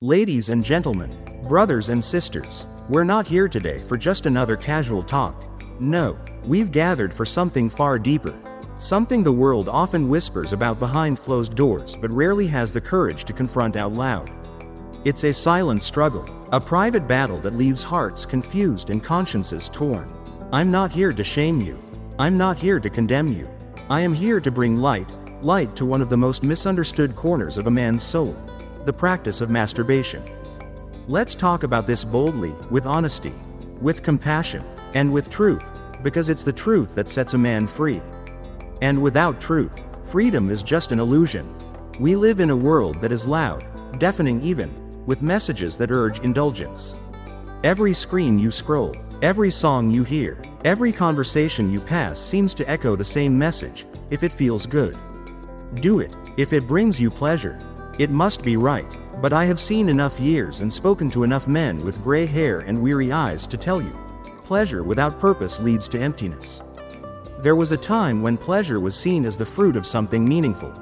Ladies and gentlemen, brothers and sisters, we're not here today for just another casual talk. No, we've gathered for something far deeper. Something the world often whispers about behind closed doors but rarely has the courage to confront out loud. It's a silent struggle, a private battle that leaves hearts confused and consciences torn. I'm not here to shame you. I'm not here to condemn you. I am here to bring light to one of the most misunderstood corners of a man's soul, the practice of masturbation. Let's talk about this boldly, with honesty, with compassion, and with truth, because it's the truth that sets a man free. And without truth, freedom is just an illusion. We live in a world that is loud, deafening even, with messages that urge indulgence. Every screen you scroll, every song you hear, every conversation you pass seems to echo the same message: if it feels good, do it. If it brings you pleasure, it must be right. But I have seen enough years and spoken to enough men with gray hair and weary eyes to tell you, pleasure without purpose leads to emptiness. There was a time when pleasure was seen as the fruit of something meaningful.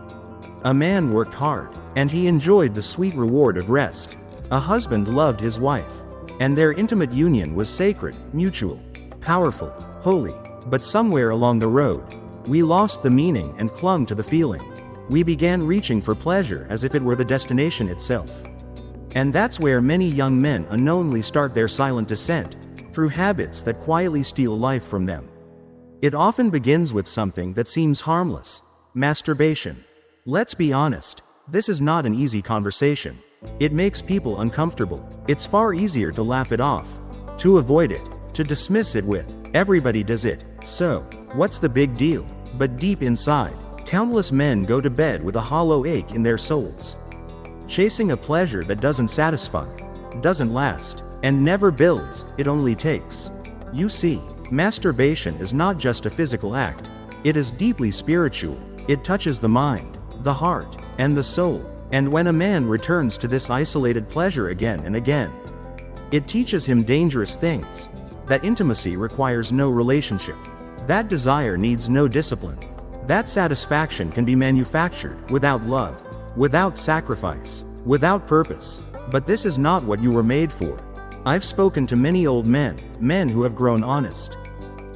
A man worked hard, and he enjoyed the sweet reward of rest. A husband loved his wife, and their intimate union was sacred, mutual, powerful, holy. But somewhere along the road, we lost the meaning and clung to the feeling. We began reaching for pleasure as if it were the destination itself. And that's where many young men unknowingly start their silent descent, through habits that quietly steal life from them. It often begins with something that seems harmless: masturbation. Let's be honest, this is not an easy conversation. It makes people uncomfortable. It's far easier to laugh it off, to avoid it, to dismiss it with, "Everybody does it, so what's the big deal?" But deep inside, countless men go to bed with a hollow ache in their souls, chasing a pleasure that doesn't satisfy, doesn't last, and never builds. It only takes. You see, masturbation is not just a physical act. It is deeply spiritual. It touches the mind, the heart, and the soul. And when a man returns to this isolated pleasure again and again, it teaches him dangerous things. That intimacy requires no relationship. That desire needs no discipline. That satisfaction can be manufactured without love, without sacrifice, without purpose. But this is not what you were made for. I've spoken to many old men who have grown honest,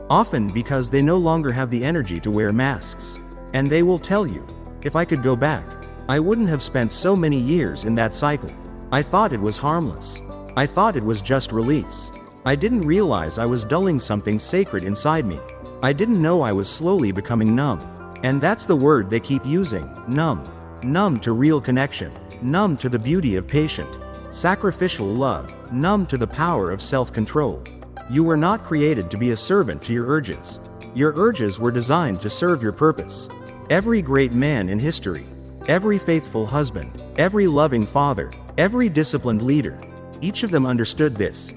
often because they no longer have the energy to wear masks. And they will tell you, "If I could go back, I wouldn't have spent so many years in that cycle. I thought it was harmless. I thought it was just release. I didn't realize I was dulling something sacred inside me. I didn't know I was slowly becoming numb." And that's the word they keep using: numb. Numb to real connection. Numb to the beauty of patient, sacrificial love. Numb to the power of self-control. You were not created to be a servant to your urges. Your urges were designed to serve your purpose. Every great man in history, every faithful husband, every loving father, every disciplined leader, each of them understood this.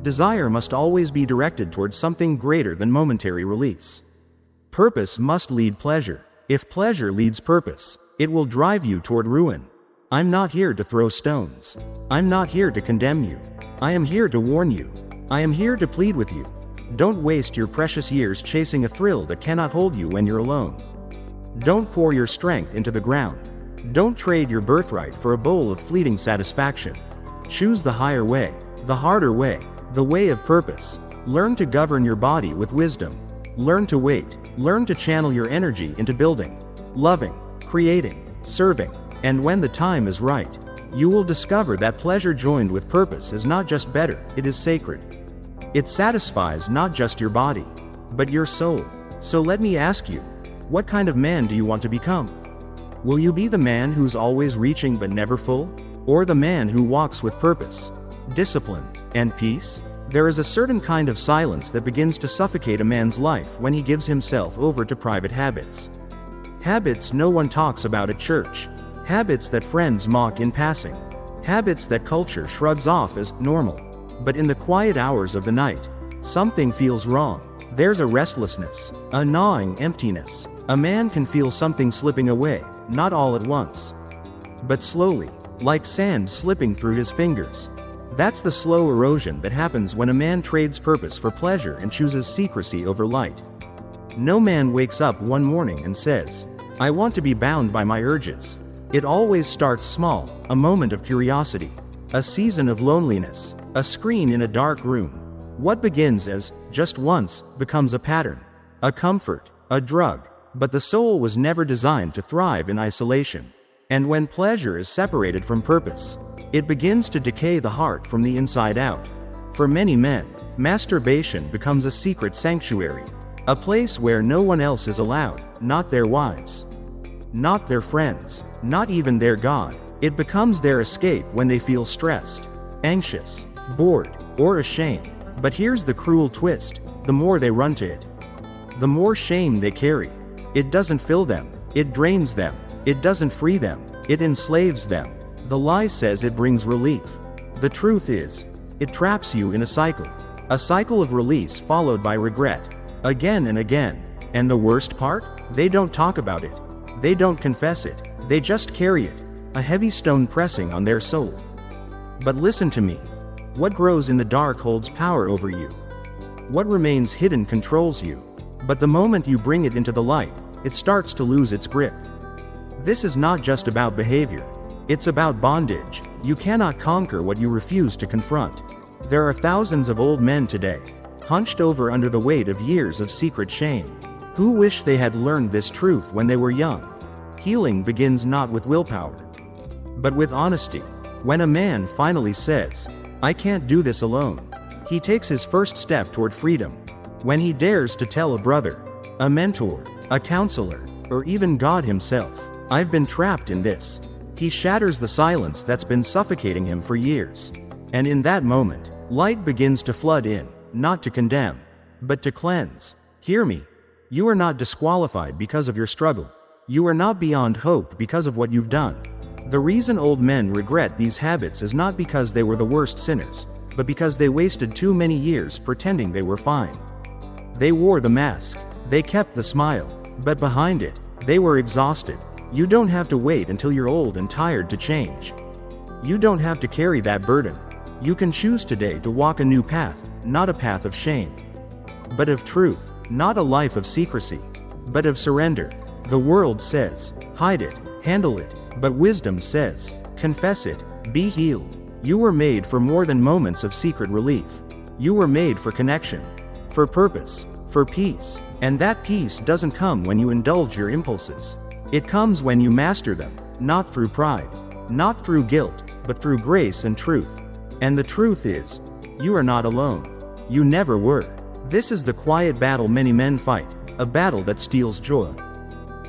Desire must always be directed towards something greater than momentary release. Purpose must lead pleasure. If pleasure leads purpose, it will drive you toward ruin. I'm not here to throw stones. I'm not here to condemn you. I am here to warn you. I am here to plead with you. Don't waste your precious years chasing a thrill that cannot hold you when you're alone. Don't pour your strength into the ground. Don't trade your birthright for a bowl of fleeting satisfaction. Choose the higher way, the harder way, the way of purpose. Learn to govern your body with wisdom. Learn to wait. Learn to channel your energy into building, loving, creating, serving. And when the time is right, you will discover that pleasure joined with purpose is not just better, it is sacred. It satisfies not just your body, but your soul. So let me ask you, what kind of man do you want to become? Will you be the man who's always reaching but never full? Or the man who walks with purpose, discipline, and peace? There is a certain kind of silence that begins to suffocate a man's life when he gives himself over to private habits. Habits no one talks about at church. Habits that friends mock in passing. Habits that culture shrugs off as normal. But in the quiet hours of the night, something feels wrong. There's a restlessness, a gnawing emptiness. A man can feel something slipping away, not all at once, but slowly, like sand slipping through his fingers. That's the slow erosion that happens when a man trades purpose for pleasure and chooses secrecy over light. No man wakes up one morning and says, "I want to be bound by my urges." It always starts small, a moment of curiosity, a season of loneliness, a screen in a dark room. What begins as just once becomes a pattern, a comfort, a drug, but the soul was never designed to thrive in isolation. And when pleasure is separated from purpose, it begins to decay the heart from the inside out. For many men, masturbation becomes a secret sanctuary, a place where no one else is allowed, not their wives, not their friends, not even their God. It becomes their escape when they feel stressed, anxious, bored, or ashamed. But here's the cruel twist: the more they run to it, the more shame they carry. It doesn't fill them, it drains them. It doesn't free them, it enslaves them. The lie says it brings relief. The truth is, it traps you in a cycle of release followed by regret, again and again. And the worst part? They don't talk about it. They don't confess it. They just carry it, a heavy stone pressing on their soul. But listen to me. What grows in the dark holds power over you. What remains hidden controls you. But the moment you bring it into the light, it starts to lose its grip. This is not just about behavior. It's about bondage. You cannot conquer what you refuse to confront. There are thousands of old men today, hunched over under the weight of years of secret shame, who wish they had learned this truth when they were young. Healing begins not with willpower, but with honesty. When a man finally says, "I can't do this alone," he takes his first step toward freedom. When he dares to tell a brother, a mentor, a counselor, or even God himself, "I've been trapped in this," he shatters the silence that's been suffocating him for years. And in that moment, light begins to flood in, not to condemn, but to cleanse. Hear me. You are not disqualified because of your struggle. You are not beyond hope because of what you've done. The reason old men regret these habits is not because they were the worst sinners, but because they wasted too many years pretending they were fine. They wore the mask, they kept the smile, but behind it, they were exhausted. You don't have to wait until you're old and tired to change. You don't have to carry that burden. You can choose today to walk a new path, not a path of shame, but of truth, not a life of secrecy, but of surrender. The world says, hide it, handle it, but wisdom says, confess it, be healed. You were made for more than moments of secret relief. You were made for connection, for purpose, for peace. And that peace doesn't come when you indulge your impulses. It comes when you master them, not through pride, not through guilt, but through grace and truth. And the truth is, you are not alone. You never were. This is the quiet battle many men fight, a battle that steals joy,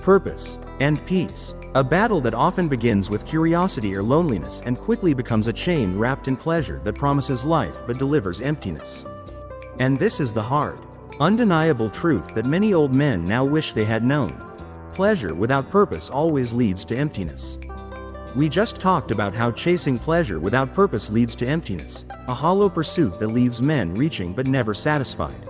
purpose, and peace. A battle that often begins with curiosity or loneliness and quickly becomes a chain wrapped in pleasure that promises life but delivers emptiness. And this is the hard, undeniable truth that many old men now wish they had known. Pleasure without purpose always leads to emptiness. We just talked about how chasing pleasure without purpose leads to emptiness, a hollow pursuit that leaves men reaching but never satisfied.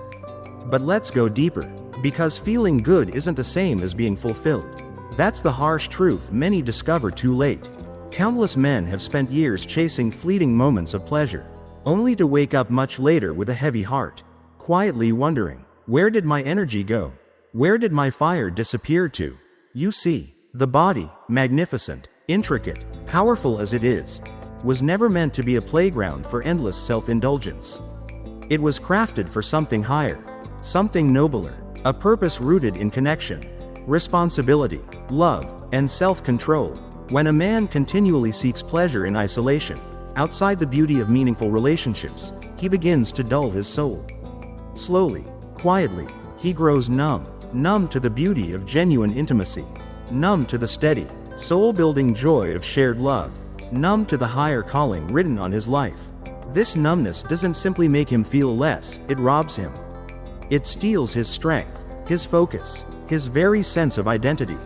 But let's go deeper, because feeling good isn't the same as being fulfilled. That's the harsh truth many discover too late. Countless men have spent years chasing fleeting moments of pleasure, only to wake up much later with a heavy heart, quietly wondering, where did my energy go? Where did my fire disappear to? You see, the body, magnificent, intricate, powerful as it is, was never meant to be a playground for endless self-indulgence. It was crafted for something higher, something nobler, a purpose rooted in connection, responsibility, love, and self-control. When a man continually seeks pleasure in isolation, outside the beauty of meaningful relationships, he begins to dull his soul. Slowly, quietly, he grows numb to the beauty of genuine intimacy, numb to the steady, soul-building joy of shared love, numb to the higher calling written on his life. This numbness doesn't simply make him feel less, it robs him. It steals his strength, his focus, his very sense of identity.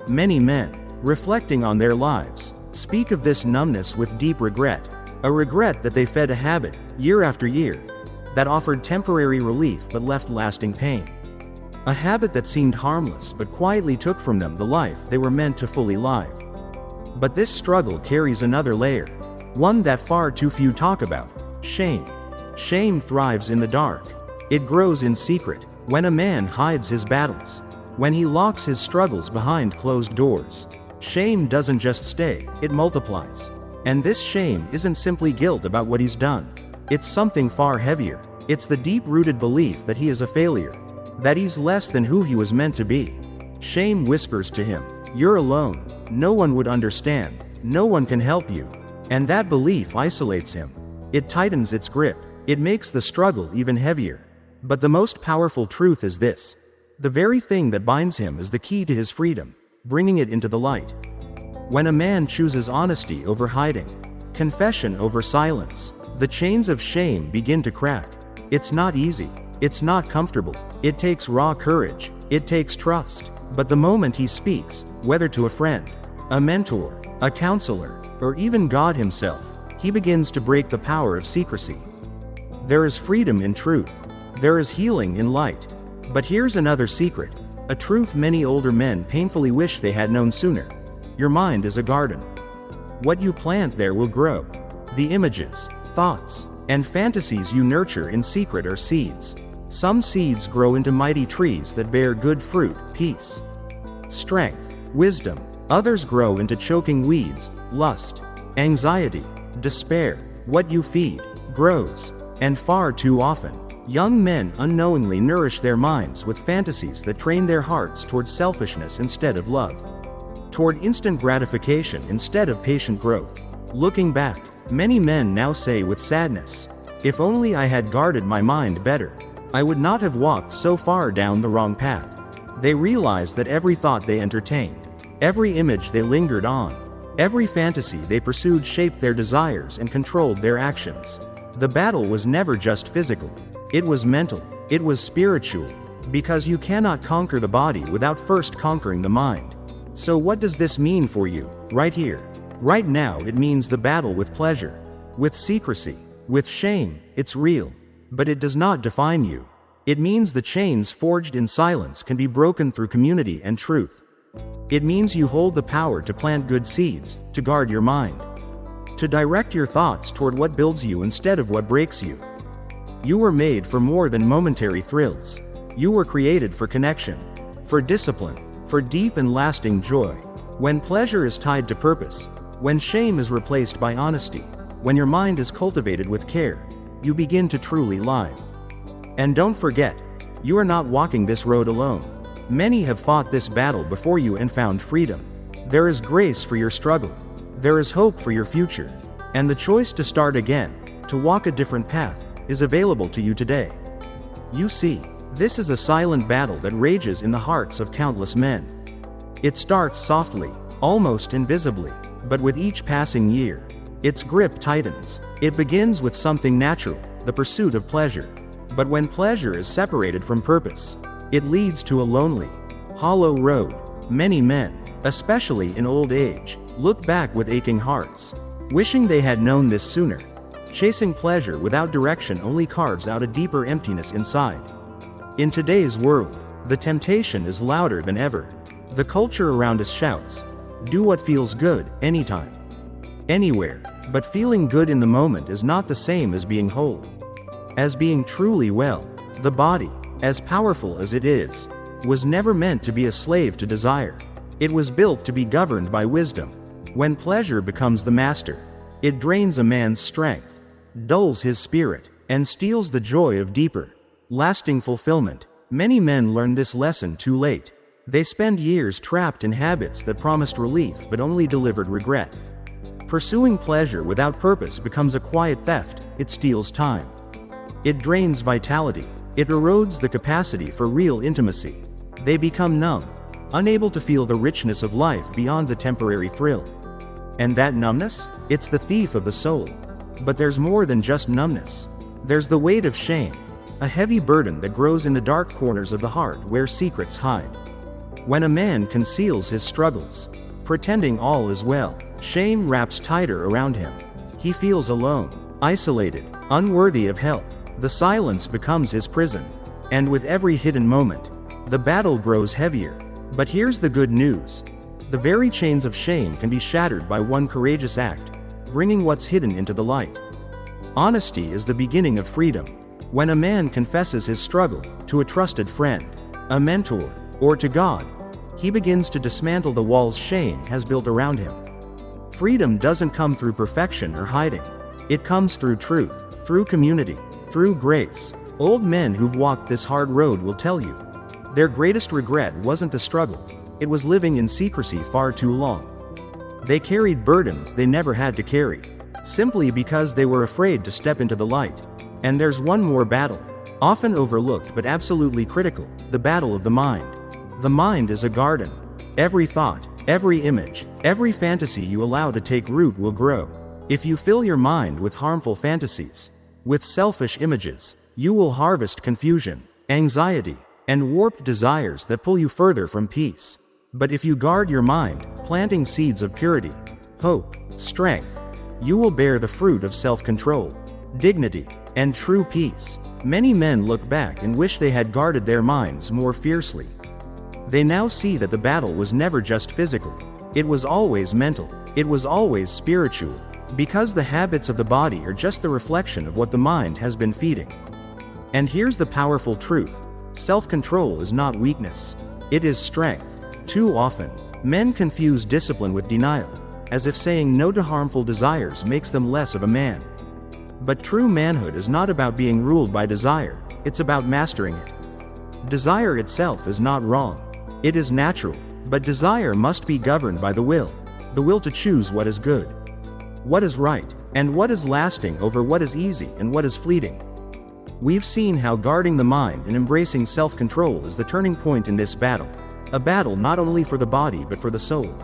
Many men, reflecting on their lives, speak of this numbness with deep regret, a regret that they fed a habit, year after year, that offered temporary relief but left lasting pain. A habit that seemed harmless but quietly took from them the life they were meant to fully live. But this struggle carries another layer, one that far too few talk about: shame. Shame thrives in the dark. It grows in secret, when a man hides his battles, when he locks his struggles behind closed doors. Shame doesn't just stay, it multiplies. And this shame isn't simply guilt about what he's done. It's something far heavier. It's the deep-rooted belief that he is a failure, that he's less than who he was meant to be. Shame whispers to him, "You're alone. No one would understand. No one can help you." And that belief isolates him. It tightens its grip. It makes the struggle even heavier. But the most powerful truth is this: the very thing that binds him is the key to his freedom, bringing it into the light. When a man chooses honesty over hiding, confession over silence, the chains of shame begin to crack. It's not easy. It's not comfortable. It takes raw courage. It takes trust. But the moment he speaks, whether to a friend, a mentor, a counselor, or even God himself, he begins to break the power of secrecy. There is freedom in truth. There is healing in light. But here's another secret, a truth many older men painfully wish they had known sooner. Your mind is a garden. What you plant there will grow. The images, thoughts, and fantasies you nurture in secret are seeds. Some seeds grow into mighty trees that bear good fruit, peace, strength, wisdom. Others grow into choking weeds, lust, anxiety, despair. What you feed grows. And far too often, young men unknowingly nourish their minds with fantasies that train their hearts toward selfishness instead of love, toward instant gratification instead of patient growth. Looking back, many men now say with sadness, "If only I had guarded my mind better, I would not have walked so far down the wrong path." They realize that every thought they entertained, every image they lingered on, every fantasy they pursued shaped their desires and controlled their actions. The battle was never just physical. It was mental. It was spiritual. Because you cannot conquer the body without first conquering the mind. So what does this mean for you, right here, right now? It means the battle with pleasure, with secrecy, with shame. It's real, but it does not define you. It means the chains forged in silence can be broken through community and truth. It means you hold the power to plant good seeds, to guard your mind, to direct your thoughts toward what builds you instead of what breaks you. You were made for more than momentary thrills. You were created for connection, for discipline, for deep and lasting joy. When pleasure is tied to purpose, when shame is replaced by honesty, when your mind is cultivated with care, you begin to truly live. And don't forget, you are not walking this road alone. Many have fought this battle before you and found freedom. There is grace for your struggle. There is hope for your future. And the choice to start again, to walk a different path, is available to you today. You see, this is a silent battle that rages in the hearts of countless men. It starts softly, almost invisibly, but with each passing year, its grip tightens. It begins with something natural, the pursuit of pleasure. But when pleasure is separated from purpose, it leads to a lonely, hollow road. Many men, especially in old age, look back with aching hearts, wishing they had known this sooner. Chasing pleasure without direction only carves out a deeper emptiness inside. In today's world, the temptation is louder than ever. The culture around us shouts, "Do what feels good, anytime, anywhere." But feeling good in the moment is not the same as being whole, as being truly well. The body, as powerful as it is, was never meant to be a slave to desire. It was built to be governed by wisdom. When pleasure becomes the master, it drains a man's strength, dulls his spirit, and steals the joy of deeper, lasting fulfillment. Many men learn this lesson too late. They spend years trapped in habits that promised relief but only delivered regret. Pursuing pleasure without purpose becomes a quiet theft. It steals time. It drains vitality. It erodes the capacity for real intimacy. They become numb, unable to feel the richness of life beyond the temporary thrill. And that numbness? It's the thief of the soul. But there's more than just numbness. There's the weight of shame, a heavy burden that grows in the dark corners of the heart where secrets hide. When a man conceals his struggles, pretending all is well, shame wraps tighter around him. He feels alone, isolated, unworthy of help. The silence becomes his prison. And with every hidden moment, the battle grows heavier. But here's the good news. The very chains of shame can be shattered by one courageous act, bringing what's hidden into the light. Honesty is the beginning of freedom. When a man confesses his struggle to a trusted friend, a mentor, or to God, he begins to dismantle the walls shame has built around him. Freedom doesn't come through perfection or hiding. It comes through truth, through community, through grace. Old men who've walked this hard road will tell you. Their greatest regret wasn't the struggle, it was living in secrecy far too long. They carried burdens they never had to carry, simply because they were afraid to step into the light. And there's one more battle, often overlooked but absolutely critical, the battle of the mind. The mind is a garden. Every thought, every image, every fantasy you allow to take root will grow. If you fill your mind with harmful fantasies, with selfish images, you will harvest confusion, anxiety, and warped desires that pull you further from peace. But if you guard your mind, planting seeds of purity, hope, strength, you will bear the fruit of self-control, dignity, and true peace. Many men look back and wish they had guarded their minds more fiercely. They now see that the battle was never just physical. It was always mental. It was always spiritual. Because the habits of the body are just the reflection of what the mind has been feeding. And here's the powerful truth. Self-control is not weakness. It is strength. Too often, men confuse discipline with denial, as if saying no to harmful desires makes them less of a man. But true manhood is not about being ruled by desire, it's about mastering it. Desire itself is not wrong. It is natural, but desire must be governed by the will to choose what is good, what is right, and what is lasting over what is easy and what is fleeting. We've seen how guarding the mind and embracing self-control is the turning point in this battle. A battle not only for the body but for the soul.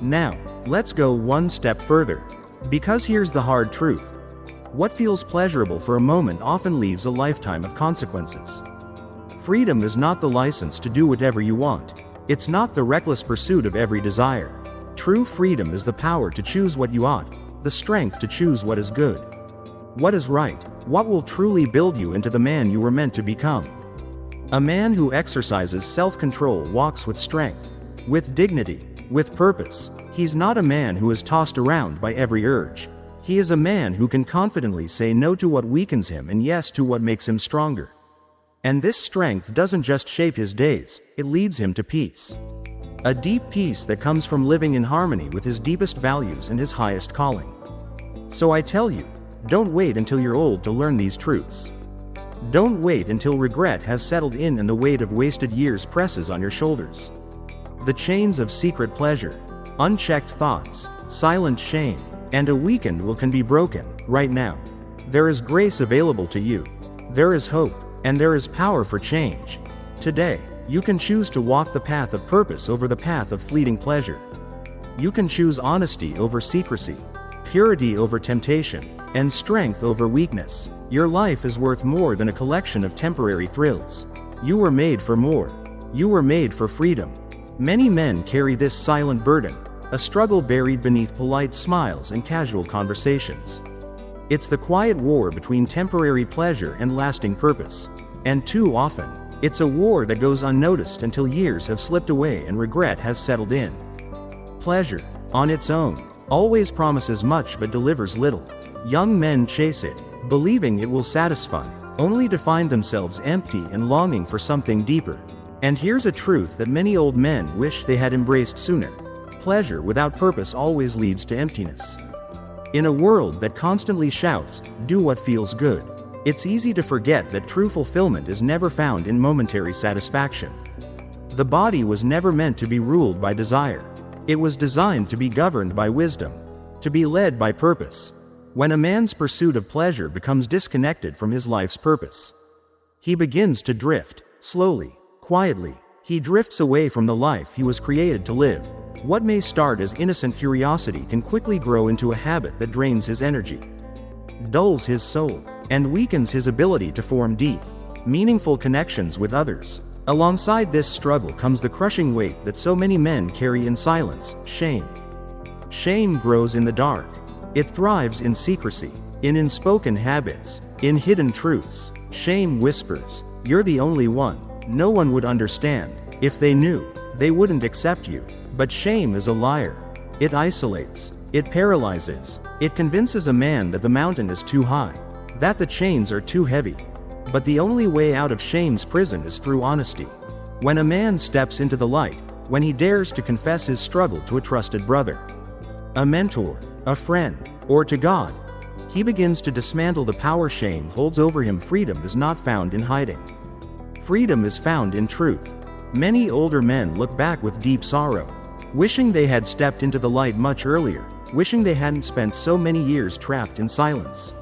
Now, let's go one step further. Because here's the hard truth. What feels pleasurable for a moment often leaves a lifetime of consequences. Freedom is not the license to do whatever you want. It's not the reckless pursuit of every desire. True freedom is the power to choose what you ought, the strength to choose what is good, what is right, what will truly build you into the man you were meant to become. A man who exercises self-control walks with strength, with dignity, with purpose. He's not a man who is tossed around by every urge. He is a man who can confidently say no to what weakens him and yes to what makes him stronger. And this strength doesn't just shape his days, it leads him to peace. A deep peace that comes from living in harmony with his deepest values and his highest calling. So I tell you, don't wait until you're old to learn these truths. Don't wait until regret has settled in and the weight of wasted years presses on your shoulders. The chains of secret pleasure, unchecked thoughts, silent shame, and a weekend will can be broken, right now. There is grace available to you. There is hope, and there is power for change. Today, you can choose to walk the path of purpose over the path of fleeting pleasure. You can choose honesty over secrecy, purity over temptation, and strength over weakness. Your life is worth more than a collection of temporary thrills. You were made for more. You were made for freedom. Many men carry this silent burden, a struggle buried beneath polite smiles and casual conversations. It's the quiet war between temporary pleasure and lasting purpose. And too often, it's a war that goes unnoticed until years have slipped away and regret has settled in. Pleasure, on its own, always promises much but delivers little. Young men chase it, believing it will satisfy, only to find themselves empty and longing for something deeper. And here's a truth that many old men wish they had embraced sooner. Pleasure without purpose always leads to emptiness. In a world that constantly shouts, "Do what feels good," it's easy to forget that true fulfillment is never found in momentary satisfaction. The body was never meant to be ruled by desire. It was designed to be governed by wisdom, to be led by purpose. When a man's pursuit of pleasure becomes disconnected from his life's purpose, he begins to drift, slowly, quietly. He drifts away from the life he was created to live. What may start as innocent curiosity can quickly grow into a habit that drains his energy, dulls his soul, and weakens his ability to form deep, meaningful connections with others. Alongside this struggle comes the crushing weight that so many men carry in silence: shame. Shame grows in the dark. It thrives in secrecy, in unspoken habits, in hidden truths. Shame whispers, "You're the only one. No one would understand. If they knew, they wouldn't accept you." But shame is a liar. It isolates. It paralyzes. It convinces a man that the mountain is too high, that the chains are too heavy. But the only way out of shame's prison is through honesty. When a man steps into the light, when he dares to confess his struggle to a trusted brother, a mentor, a friend, or to God. He begins to dismantle the power shame holds over him. Freedom is not found in hiding. Freedom is found in truth. Many older men look back with deep sorrow, wishing they had stepped into the light much earlier, wishing they hadn't spent so many years trapped in silence.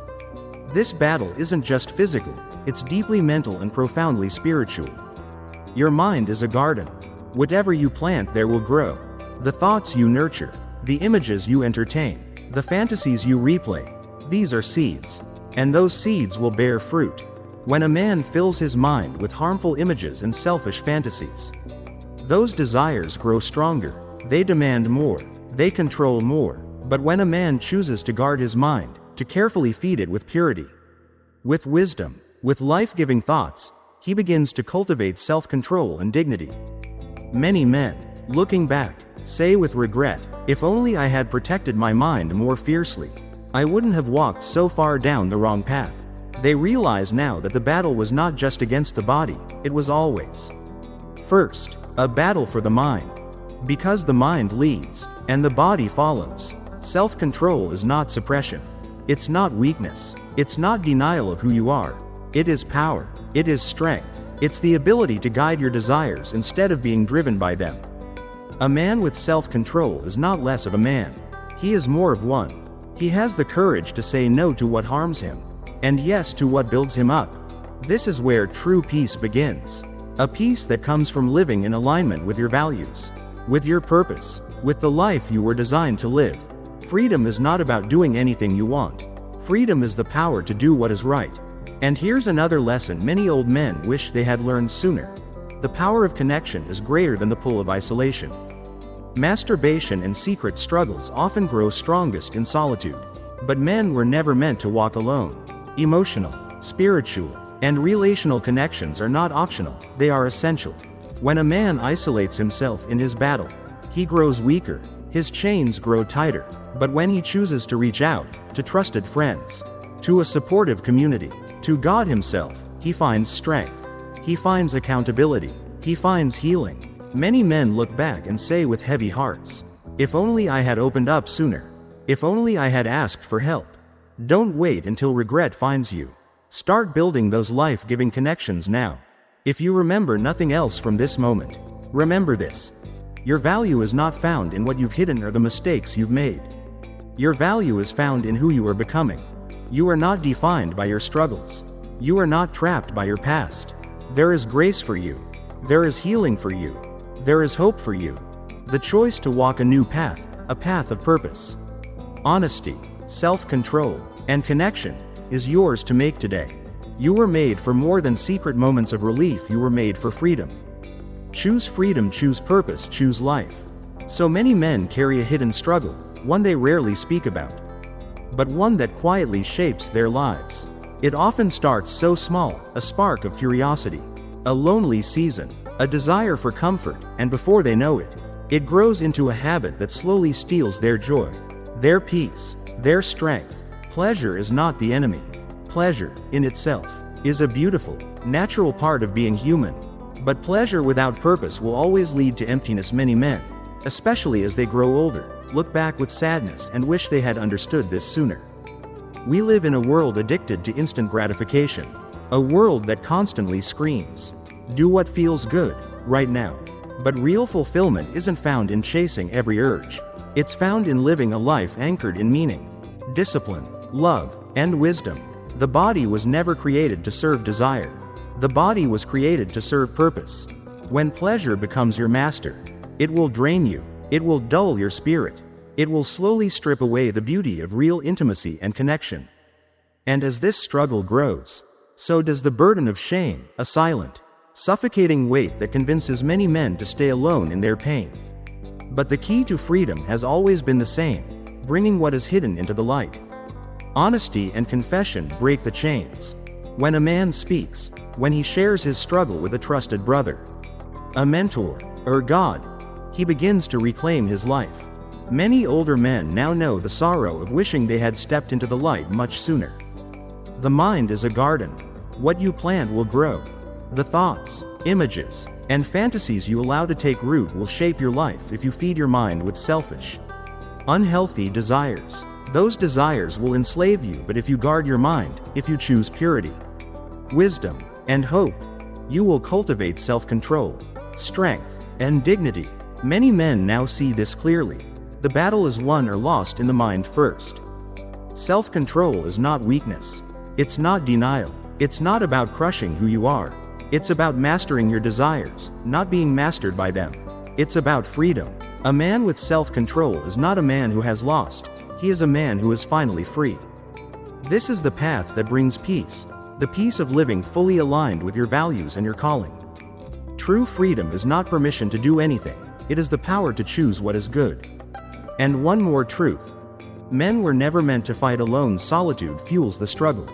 This battle isn't just physical, it's deeply mental and profoundly spiritual. Your mind is a garden. Whatever you plant there will grow. The thoughts you nurture, the images you entertain, the fantasies you replay, these are seeds. And those seeds will bear fruit. When a man fills his mind with harmful images and selfish fantasies, those desires grow stronger. They demand more. They control more. But when a man chooses to guard his mind, to carefully feed it with purity, with wisdom, with life-giving thoughts, he begins to cultivate self-control and dignity. Many men, looking back, say with regret, "If only I had protected my mind more fiercely, I wouldn't have walked so far down the wrong path." They realize now that the battle was not just against the body, it was always, first, a battle for the mind. Because the mind leads, and the body follows. Self-control is not suppression. It's not weakness. It's not denial of who you are. It is power. It is strength. It's the ability to guide your desires instead of being driven by them. A man with self-control is not less of a man. He is more of one. He has the courage to say no to what harms him, and yes to what builds him up. This is where true peace begins. A peace that comes from living in alignment with your values, with your purpose, with the life you were designed to live. Freedom is not about doing anything you want. Freedom is the power to do what is right. And here's another lesson many old men wish they had learned sooner. The power of connection is greater than the pull of isolation. Masturbation and secret struggles often grow strongest in solitude. But men were never meant to walk alone. Emotional, spiritual, and relational connections are not optional, they are essential. When a man isolates himself in his battle, he grows weaker, his chains grow tighter. But when he chooses to reach out, to trusted friends, to a supportive community, to God himself, he finds strength. He finds accountability. He finds healing. Many men look back and say with heavy hearts, "If only I had opened up sooner. If only I had asked for help." Don't wait until regret finds you. Start building those life-giving connections now. If you remember nothing else from this moment, remember this. Your value is not found in what you've hidden or the mistakes you've made. Your value is found in who you are becoming. You are not defined by your struggles. You are not trapped by your past. There is grace for you. There is healing for you. There is hope for you. The choice to walk a new path, a path of purpose, honesty, self-control, and connection, is yours to make today. You were made for more than secret moments of relief. You were made for freedom. Choose freedom, choose purpose, choose life. So many men carry a hidden struggle, one they rarely speak about, but one that quietly shapes their lives. It often starts so small, a spark of curiosity, a lonely season, a desire for comfort, and before they know it, it grows into a habit that slowly steals their joy, their peace, their strength. Pleasure is not the enemy. Pleasure, in itself, is a beautiful, natural part of being human. But pleasure without purpose will always lead to emptiness. Many men, especially as they grow older, look back with sadness and wish they had understood this sooner. We live in a world addicted to instant gratification, a world that constantly screams, "Do what feels good, right now." But real fulfillment isn't found in chasing every urge. It's found in living a life anchored in meaning, discipline, love, and wisdom. The body was never created to serve desire. The body was created to serve purpose. When pleasure becomes your master, it will drain you. It will dull your spirit. It will slowly strip away the beauty of real intimacy and connection. And as this struggle grows, so does the burden of shame, a silent, suffocating weight that convinces many men to stay alone in their pain. But the key to freedom has always been the same: bringing what is hidden into the light. Honesty and confession break the chains. When a man speaks, when he shares his struggle with a trusted brother, a mentor, or God, he begins to reclaim his life. Many older men now know the sorrow of wishing they had stepped into the light much sooner. The mind is a garden. What you plant will grow. The thoughts, images, and fantasies you allow to take root will shape your life if you feed your mind with selfish, unhealthy desires. Those desires will enslave you, but if you guard your mind, if you choose purity, wisdom, and hope, you will cultivate self-control, strength, and dignity. Many men now see this clearly. The battle is won or lost in the mind first. Self-control is not weakness. It's not denial. It's not about crushing who you are. It's about mastering your desires, not being mastered by them. It's about freedom. A man with self-control is not a man who has lost. He is a man who is finally free. This is the path that brings peace, the peace of living fully aligned with your values and your calling. True freedom is not permission to do anything, it is the power to choose what is good. And one more truth. Men were never meant to fight alone. Solitude fuels the struggle.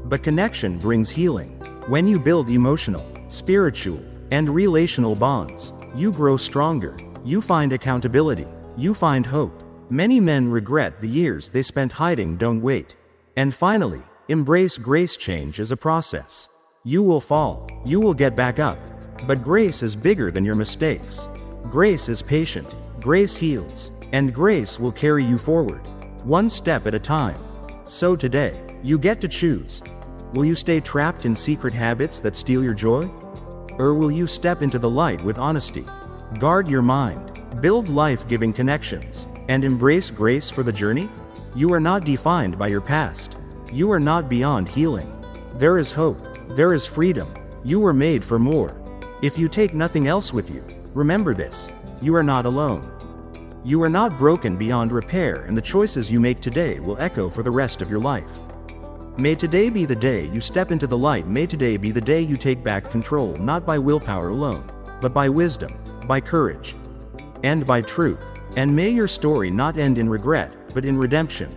But connection brings healing. When you build emotional, spiritual, and relational bonds, you grow stronger, you find accountability, you find hope. Many men regret the years they spent hiding. Don't wait. And finally, embrace grace. Change is a process. You will fall, you will get back up. But grace is bigger than your mistakes. Grace is patient, grace heals, and grace will carry you forward, one step at a time. So today, you get to choose. Will you stay trapped in secret habits that steal your joy? Or will you step into the light with honesty? Guard your mind, build life-giving connections, and embrace grace for the journey? You are not defined by your past. You are not beyond healing. There is hope. There is freedom. You were made for more. If you take nothing else with you, remember this: you are not alone. You are not broken beyond repair, and the choices you make today will echo for the rest of your life. May today be the day you step into the light. May today be the day you take back control, not by willpower alone, but by wisdom, by courage, and by truth. And may your story not end in regret, but in redemption.